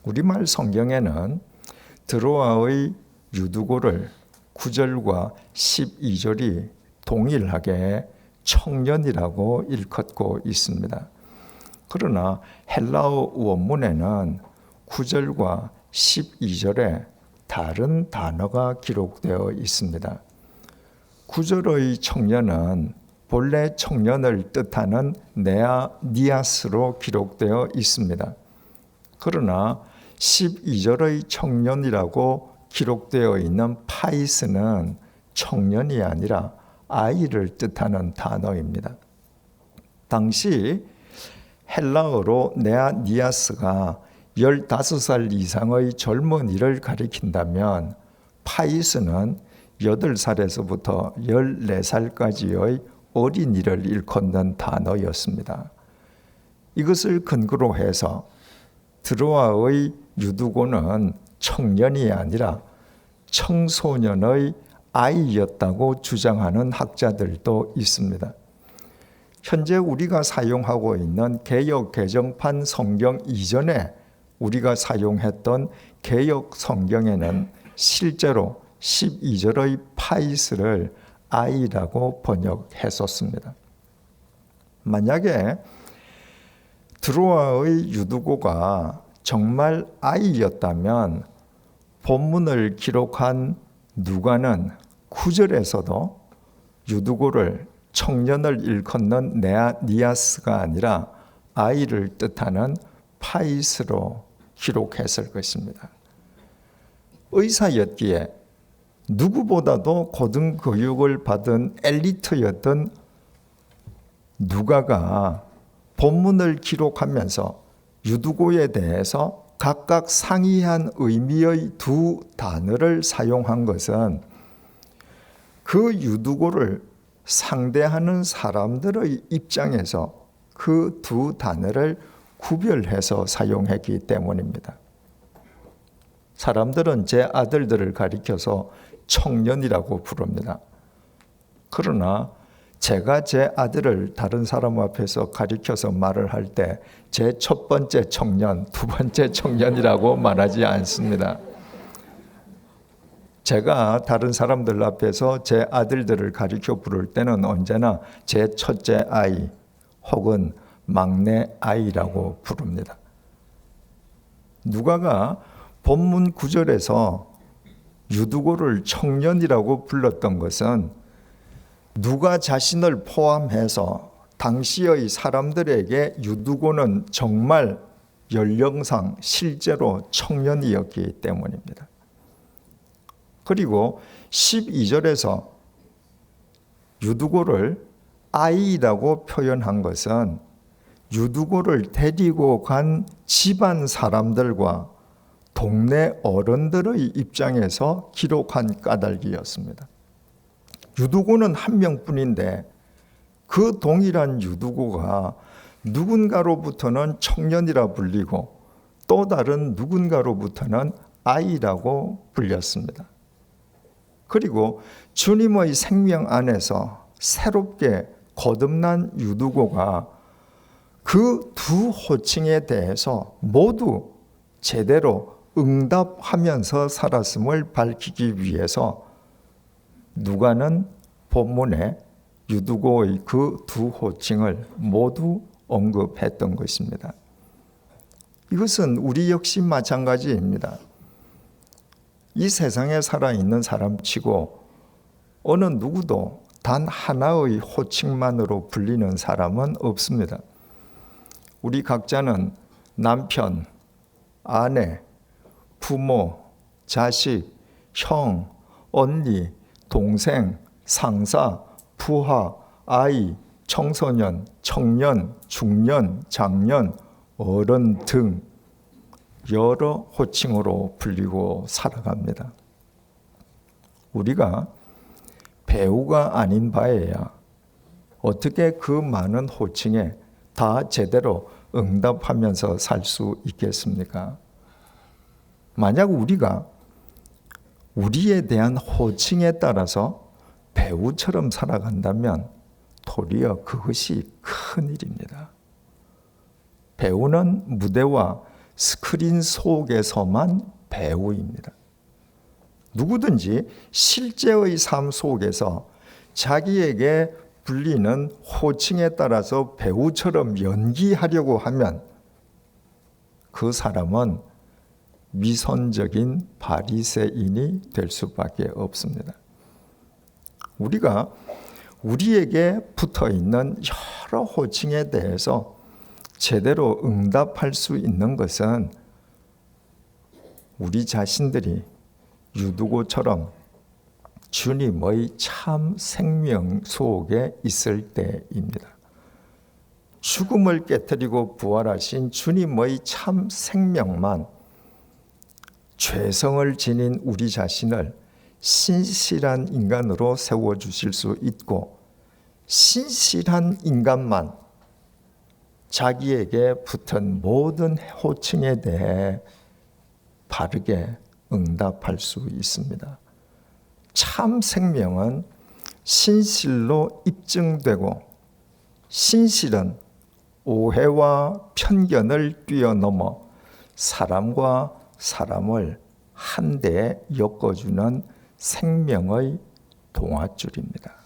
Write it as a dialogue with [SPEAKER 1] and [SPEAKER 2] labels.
[SPEAKER 1] 우리말 성경에는 드로아의 유두고를 9절과 12절이 동일하게 청년이라고 일컫고 있습니다. 그러나 헬라어 원문에는 9절과 12절에 다른 단어가 기록되어 있습니다. 9절의 청년은 본래 청년을 뜻하는 네아니아스로 기록되어 있습니다. 그러나 12절의 청년이라고 기록되어 있는 파이스는 청년이 아니라 아이를 뜻하는 단어입니다. 당시 헬라어로 네아니아스가 15살 이상의 젊은이를 가리킨다면 파이스는 8살에서부터 14살까지의 어린이를 일컫는 단어였습니다. 이것을 근거로 해서 드로아의 유두고는 청년이 아니라 청소년의 아이였다고 주장하는 학자들도 있습니다. 현재 우리가 사용하고 있는 개역 개정판 성경 이전에 우리가 사용했던 개역 성경에는 실제로 12절의 파이스를 아이라고 번역했었습니다. 만약에 드로아의 유두고가 정말 아이였다면 본문을 기록한 누가는 9절에서도 유두고를 청년을 일컫는 네아니아스가 아니라 아이를 뜻하는 파이스로 기록했을 것입니다. 의사였기에 누구보다도 고등교육을 받은 엘리트였던 누가가 본문을 기록하면서 유두고에 대해서 각각 상이한 의미의 두 단어를 사용한 것은 그 유두고를 상대하는 사람들의 입장에서 그 두 단어를 구별해서 사용했기 때문입니다. 사람들은 제 아들들을 가리켜서 청년이라고 부릅니다. 그러나 제가 제 아들을 다른 사람 앞에서 가리켜서 말을 할 때 제 첫 번째 청년, 두 번째 청년이라고 말하지 않습니다. 제가 다른 사람들 앞에서 제 아들들을 가리켜 부를 때는 언제나 제 첫째 아이 혹은 막내 아이라고 부릅니다. 누가가 본문 9절에서 유두고를 청년이라고 불렀던 것은 누가 자신을 포함해서 당시의 사람들에게 유두고는 정말 연령상 실제로 청년이었기 때문입니다. 그리고 12절에서 유두고를 아이라고 표현한 것은 유두고를 데리고 간 집안 사람들과 동네 어른들의 입장에서 기록한 까닭이었습니다. 유두고는 한 명뿐인데 그 동일한 유두고가 누군가로부터는 청년이라 불리고 또 다른 누군가로부터는 아이라고 불렸습니다. 그리고 주님의 생명 안에서 새롭게 거듭난 유두고가 그 두 호칭에 대해서 모두 제대로 응답하면서 살았음을 밝히기 위해서 누가는 본문에 유두고의 그 두 호칭을 모두 언급했던 것입니다. 이것은 우리 역시 마찬가지입니다. 이 세상에 살아있는 사람치고 어느 누구도 단 하나의 호칭만으로 불리는 사람은 없습니다. 우리 각자는 남편, 아내, 부모, 자식, 형, 언니, 동생, 상사, 부하, 아이, 청소년, 청년, 중년, 장년, 어른 등 여러 호칭으로 불리고 살아갑니다. 우리가 배우가 아닌 바에야 어떻게 그 많은 호칭에 다 제대로 응답하면서 살 수 있겠습니까? 만약 우리가 우리에 대한 호칭에 따라서 배우처럼 살아간다면 도리어 그것이 큰일입니다. 배우는 무대와 스크린 속에서만 배우입니다. 누구든지 실제의 삶 속에서 자기에게 불리는 호칭에 따라서 배우처럼 연기하려고 하면 그 사람은 미선적인 바리새인이 될 수밖에 없습니다. 우리가 우리에게 붙어 있는 여러 호칭에 대해서 제대로 응답할 수 있는 것은 우리 자신들이 유두고처럼 주님의 참 생명 속에 있을 때입니다. 죽음을 깨뜨리고 부활하신 주님의 참 생명만 죄성을 지닌 우리 자신을 신실한 인간으로 세워주실 수 있고, 신실한 인간만 자기에게 붙은 모든 호칭에 대해 바르게 응답할 수 있습니다. 참 생명은 신실로 입증되고, 신실은 오해와 편견을 뛰어넘어 사람과 사람을 한데에 엮어주는 생명의 동아줄입니다.